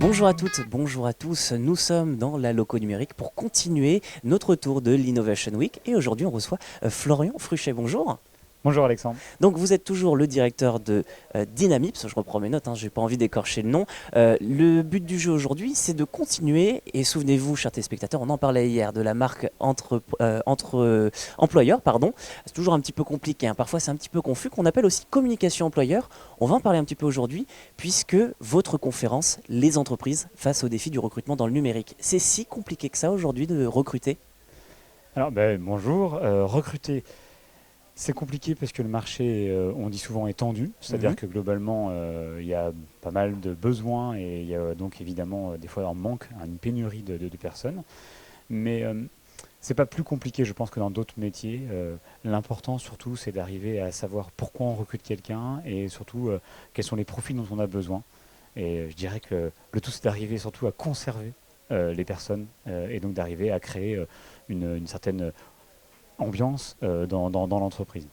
Bonjour à toutes, bonjour à tous. Nous sommes dans la Loco numérique pour continuer notre tour de l'Innovation Week. Et aujourd'hui, on reçoit Florian Fruchet. Bonjour. Bonjour Alexandre. Donc, vous êtes toujours le directeur de Dynamips. Je reprends mes notes, je n'ai pas envie d'écorcher le nom. Le but du jeu aujourd'hui, c'est de continuer. Et souvenez-vous, chers téléspectateurs, on en parlait hier de la marque entre employeurs. Pardon. C'est toujours un petit peu compliqué. Parfois, c'est un petit peu confus, qu'on appelle aussi communication employeur. On va en parler un petit peu aujourd'hui, puisque votre conférence, les entreprises face au défi du recrutement dans le numérique. C'est si compliqué que ça aujourd'hui de recruter? Alors bonjour. Recruter, c'est compliqué parce que le marché, on dit souvent, est tendu. C'est-à-dire que globalement, il y a pas mal de besoins et il y a donc évidemment des fois un manque, une pénurie de personnes. Mais c'est pas plus compliqué, je pense, que dans d'autres métiers. L'important surtout, c'est d'arriver à savoir pourquoi on recrute quelqu'un et surtout quels sont les profils dont on a besoin. Et je dirais que le tout, c'est d'arriver surtout à conserver les personnes et donc d'arriver à créer une certaine ambiance dans l'entreprise.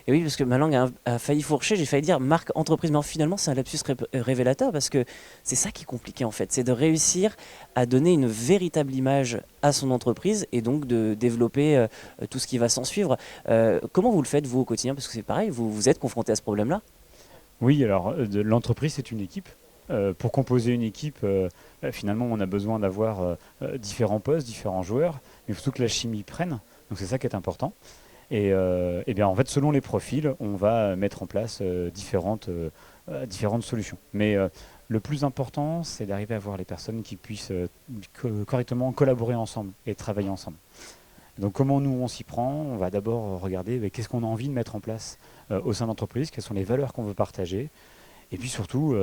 Et oui, parce que ma langue a failli fourcher, j'ai failli dire marque entreprise, mais finalement c'est un lapsus révélateur parce que c'est ça qui est compliqué en fait, c'est de réussir à donner une véritable image à son entreprise et donc de développer tout ce qui va s'en suivre. Comment vous le faites vous au quotidien? Parce que c'est pareil, vous êtes confronté à ce problème-là. Oui, alors l'entreprise, c'est une équipe. Pour composer une équipe, finalement, on a besoin d'avoir différents postes, différents joueurs, mais il faut surtout que la chimie prenne. Donc c'est ça qui est important. Et bien, en fait, selon les profils, on va mettre en place différentes solutions. Mais le plus important, c'est d'arriver à avoir les personnes qui puissent correctement collaborer ensemble et travailler ensemble. Donc comment nous on s'y prend? On va d'abord regarder qu'est-ce qu'on a envie de mettre en place au sein de l'entreprise, quelles sont les valeurs qu'on veut partager, et puis surtout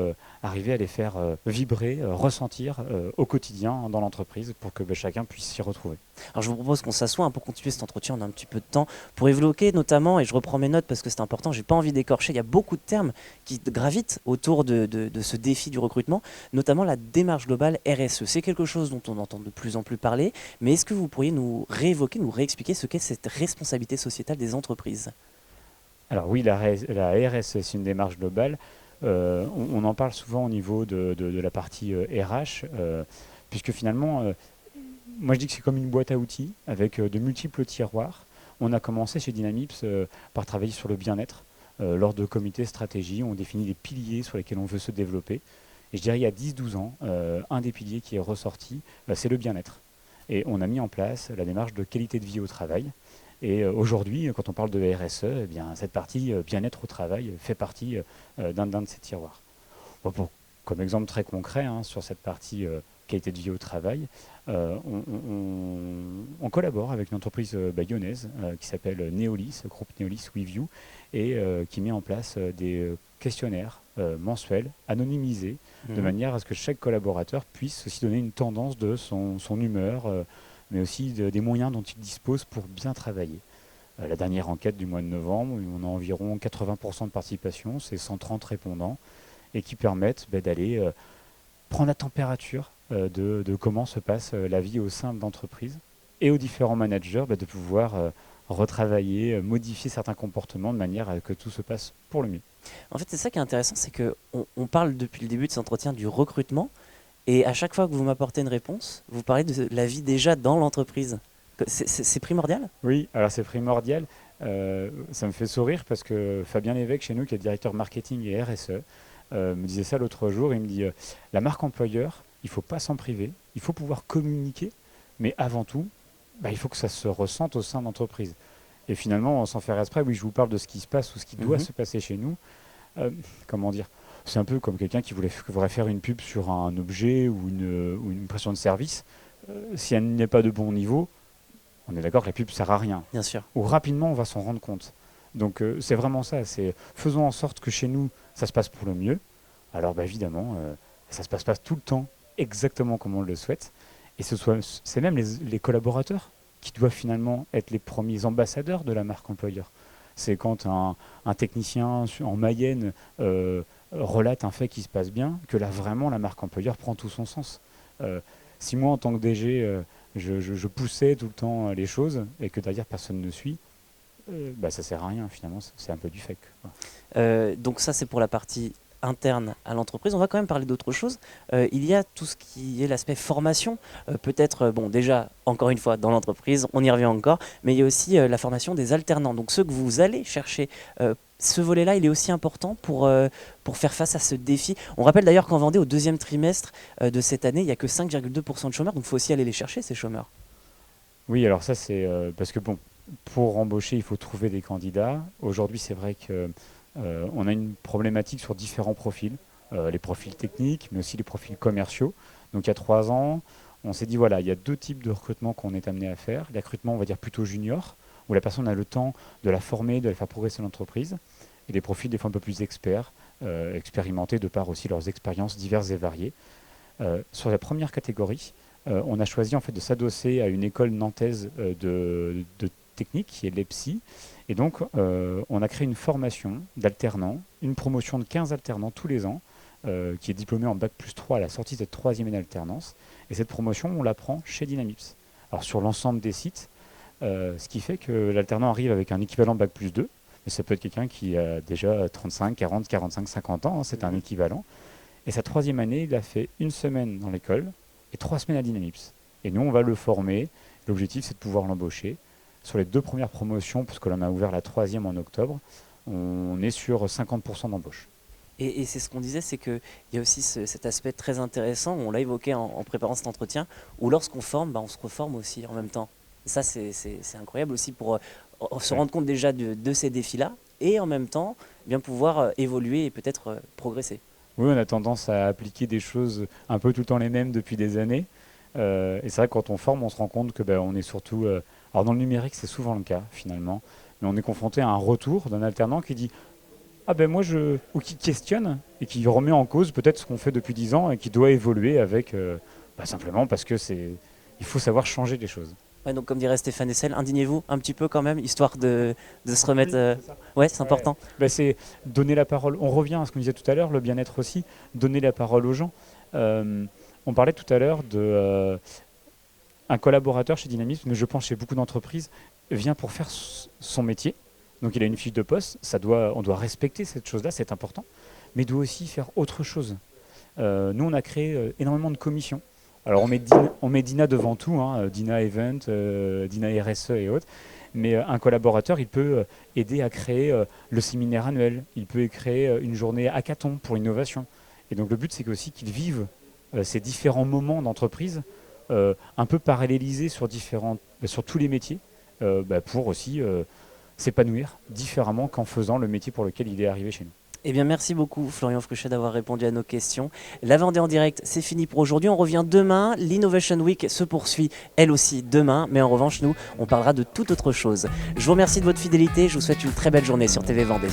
arriver à les faire vibrer, ressentir au quotidien dans l'entreprise pour que chacun puisse s'y retrouver. Alors je vous propose qu'on s'assoie pour continuer cet entretien, on a un petit peu de temps pour évoquer notamment, et je reprends mes notes parce que c'est important, j'ai pas envie d'écorcher, il y a beaucoup de termes qui gravitent autour de ce défi du recrutement, notamment la démarche globale RSE. C'est quelque chose dont on entend de plus en plus parler, mais est-ce que vous pourriez nous réévoquer, nous réexpliquer ce qu'est cette responsabilité sociétale des entreprises? Alors oui, la RSE, c'est une démarche globale. On en parle souvent au niveau de la partie RH, puisque finalement, moi je dis que c'est comme une boîte à outils avec de multiples tiroirs. On a commencé chez Dynamips par travailler sur le bien-être. Lors de comités stratégie, on définit les piliers sur lesquels on veut se développer. Et je dirais il y a 10-12 ans, un des piliers qui est ressorti, c'est le bien-être. Et on a mis en place la démarche de qualité de vie au travail. Et aujourd'hui, quand on parle de RSE, eh bien, cette partie bien-être au travail fait partie d'un de ces tiroirs. Bon, comme exemple très concret sur cette partie qualité de vie au travail, on collabore avec une entreprise lyonnaise qui s'appelle Neolis, groupe Neolis WeView, et qui met en place des questionnaires mensuels, anonymisés, de manière à ce que chaque collaborateur puisse aussi donner une tendance de son humeur, mais aussi des moyens dont il dispose pour bien travailler. La dernière enquête du mois de novembre, on a environ 80% de participation, c'est 130 répondants, et qui permettent d'aller prendre la température de comment se passe la vie au sein de l'entreprise, et aux différents managers de pouvoir retravailler, modifier certains comportements de manière à que tout se passe pour le mieux. En fait, c'est ça qui est intéressant, c'est qu'on parle depuis le début de cet entretien du recrutement, et à chaque fois que vous m'apportez une réponse, vous parlez de la vie déjà dans l'entreprise. C'est primordial? Oui, alors c'est primordial. Ça me fait sourire parce que Fabien Lévesque, chez nous, qui est directeur marketing et RSE, me disait ça l'autre jour. Il me dit la marque employeur, il ne faut pas s'en priver, il faut pouvoir communiquer, mais avant tout, il faut que ça se ressente au sein de l'entreprise. Et finalement, sans faire exprès, oui, je vous parle de ce qui se passe ou ce qui doit se passer chez nous. Comment dire? C'est un peu comme quelqu'un qui voudrait faire une pub sur un objet ou une prestation de service. Si elle n'est pas de bon niveau, on est d'accord que la pub ne sert à rien. Bien sûr. Ou rapidement, on va s'en rendre compte. Donc c'est vraiment ça, c'est faisons en sorte que chez nous, ça se passe pour le mieux. Alors évidemment, ça ne se passe pas tout le temps exactement comme on le souhaite. Et c'est même les collaborateurs qui doivent finalement être les premiers ambassadeurs de la marque employeur. C'est quand un technicien en Mayenne relate un fait qui se passe bien, que là vraiment la marque employeur prend tout son sens. Si moi en tant que DG, je poussais tout le temps les choses et que derrière personne ne suit, ça sert à rien finalement, c'est un peu du fake. Donc ça c'est pour la partie interne à l'entreprise. On va quand même parler d'autre chose. Il y a tout ce qui est l'aspect formation. Peut-être, bon, déjà, encore une fois, dans l'entreprise, on y revient encore, mais il y a aussi la formation des alternants. Donc ceux que vous allez chercher, ce volet-là, il est aussi important pour faire face à ce défi. On rappelle d'ailleurs qu'en Vendée, au deuxième trimestre de cette année, il n'y a que 5,2% de chômeurs, donc il faut aussi aller les chercher, ces chômeurs. Oui, alors ça, c'est parce que bon, pour embaucher, il faut trouver des candidats. Aujourd'hui, c'est vrai que on a une problématique sur différents profils, les profils techniques, mais aussi les profils commerciaux. Donc, il y a 3 ans, on s'est dit voilà, il y a deux types de recrutement qu'on est amené à faire. Les recrutements, on va dire plutôt junior, où la personne a le temps de la former, de la faire progresser dans l'entreprise, et des profils des fois un peu plus experts, expérimentés de par aussi leurs expériences diverses et variées. Sur la première catégorie, on a choisi en fait de s'adosser à une école nantaise de technique qui est l'EPSI. Et donc, on a créé une formation d'alternants, une promotion de 15 alternants tous les ans, qui est diplômée en Bac+3 à la sortie de cette troisième année d'alternance. Et cette promotion, on la prend chez Dynamips. Alors, sur l'ensemble des sites, ce qui fait que l'alternant arrive avec un équivalent Bac+2, mais ça peut être quelqu'un qui a déjà 35, 40, 45, 50 ans, hein, c'est un équivalent. Et sa troisième année, il a fait une semaine dans l'école et 3 semaines à Dynamips. Et nous, on va le former. L'objectif, c'est de pouvoir l'embaucher. Sur les 2 premières promotions, puisque l'on a ouvert la troisième en octobre, on est sur 50% d'embauche. Et c'est ce qu'on disait, c'est qu'il y a aussi cet aspect très intéressant, on l'a évoqué en préparant cet entretien, où lorsqu'on forme, bah, on se reforme aussi en même temps. Ça, c'est incroyable aussi pour se Ouais. rendre compte déjà de ces défis-là, et en même temps, bien pouvoir évoluer et peut-être progresser. Oui, on a tendance à appliquer des choses un peu tout le temps les mêmes depuis des années. Et c'est vrai que quand on forme, on se rend compte que on est surtout... alors dans le numérique, c'est souvent le cas finalement, mais on est confronté à un retour d'un alternant qui dit ah ben moi je... ou qui questionne et qui remet en cause peut-être ce qu'on fait depuis 10 ans et qui doit évoluer avec simplement parce que il faut savoir changer les choses. Ouais, donc comme dirait Stéphane Hessel, indignez-vous un petit peu quand même, histoire de se remettre... Oui, c'est ça. Ouais, c'est Ouais. important. C'est donner la parole. On revient à ce qu'on disait tout à l'heure, le bien-être aussi, donner la parole aux gens. On parlait tout à l'heure de un collaborateur chez Dynamisme, mais je pense chez beaucoup d'entreprises, vient pour faire son métier. Donc il a une fiche de poste, on doit respecter cette chose-là, c'est important, mais il doit aussi faire autre chose. Nous, on a créé énormément de commissions. Alors on met Dina devant tout, hein, Dina Event, Dina RSE et autres, mais un collaborateur, il peut aider à créer le séminaire annuel, il peut créer une journée hackathon pour l'innovation. Et donc le but, c'est aussi qu'ils vivent ces différents moments d'entreprise un peu parallélisés sur tous les métiers, pour aussi s'épanouir différemment qu'en faisant le métier pour lequel il est arrivé chez nous. Eh bien, merci beaucoup, Florian Fruchet, d'avoir répondu à nos questions. La Vendée en direct, c'est fini pour aujourd'hui. On revient demain. L'Innovation Week se poursuit, elle aussi, demain. Mais en revanche, nous, on parlera de toute autre chose. Je vous remercie de votre fidélité. Je vous souhaite une très belle journée sur TV Vendée.